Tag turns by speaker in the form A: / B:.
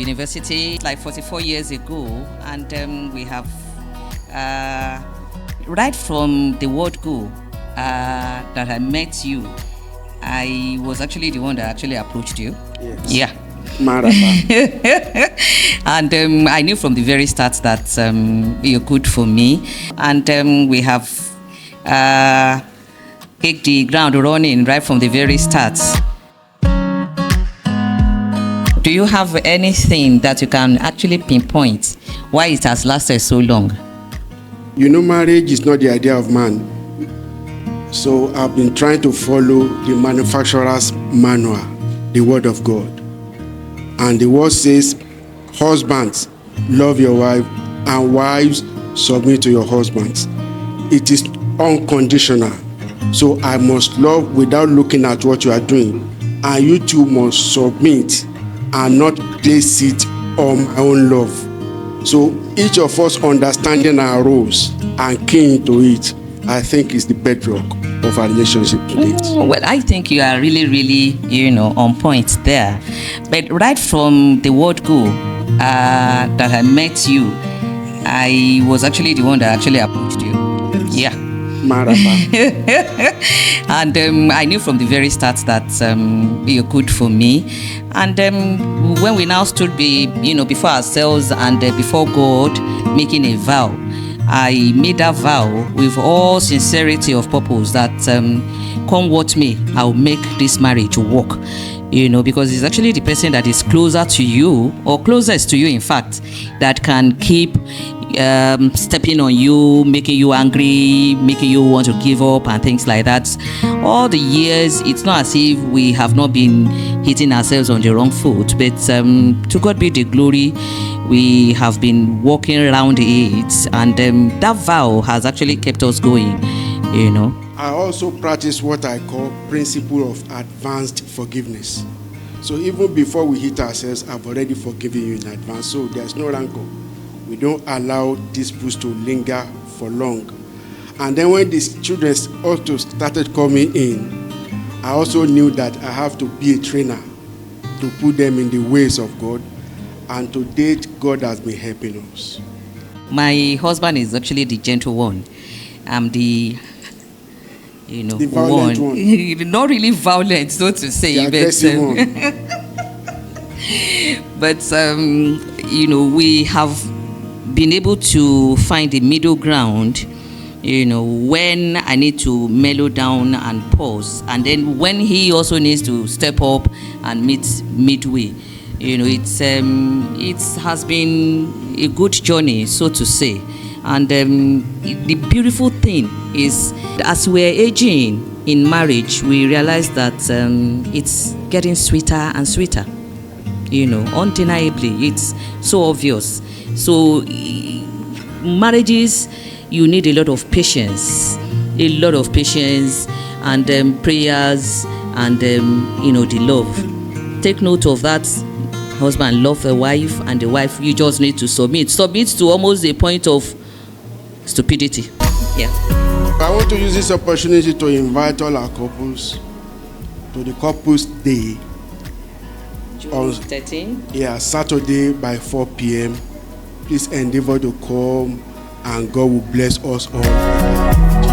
A: university like 44 years ago, and we have, right from the word go, that I met you. I was actually the one that actually approached you.
B: Yes.
A: Yeah.
B: Maraba.
A: And I knew from the very start that you're good for me. And we have hit the ground running right from the very start. Do you have anything that you can actually pinpoint why it has lasted so long?
B: You know, marriage is not the idea of man. So I've been trying to follow the manufacturer's manual, the word of God. And the word says, husbands, love your wife, and wives, submit to your husbands. It is unconditional. So I must love without looking at what you are doing. And you too must submit and not place it on my own love. So each of us understanding our roles and keying to it, I think is the bedrock of our relationship today.
A: Well, I think you are really, on point there. But right from the word go, that I met you, I was actually the one that actually approached you. Yeah.
B: Maraba.
A: And I knew from the very start that you're good for me. And when we now stood before ourselves and before God, making a vow, I made that vow with all sincerity of purpose that come what may, I'll make this marriage work. Because it's actually the person that is closer to you, or closest to you, in fact, that can keep stepping on you, making you angry, making you want to give up and things like that. All the years, it's not as if we have not been hitting ourselves on the wrong foot, but to God be the glory, we have been walking around it, and that vow has actually kept us going.
B: I also practice what I call principle of advanced forgiveness. So even before we hit ourselves, I've already forgiven you in advance. So there's no rancor. We don't allow disputes to linger for long. And then when these children also started coming in, I also knew that I have to be a trainer to put them in the ways of God. And to date, God has been helping us.
A: My husband is actually the gentle one. I'm the
B: the violent one.
A: Not really violent, so to say.
B: The aggressive one.
A: But we have been able to find a middle ground. When I need to mellow down and pause, and then when he also needs to step up and meet midway. It has been a good journey, so to say. And the beautiful thing is, as we're aging in marriage, we realize that it's getting sweeter and sweeter. Undeniably, it's so obvious. So marriages, you need a lot of patience, and prayers, and the love. Take note of that. Husband love the wife, and the wife, you just need to submit to almost a point of stupidity. Yeah.
B: I want to use this opportunity to invite all our couples to the Couples Day
A: June 13.
B: Yeah, Saturday by 4 p.m. Please endeavor to come, and God will bless us all.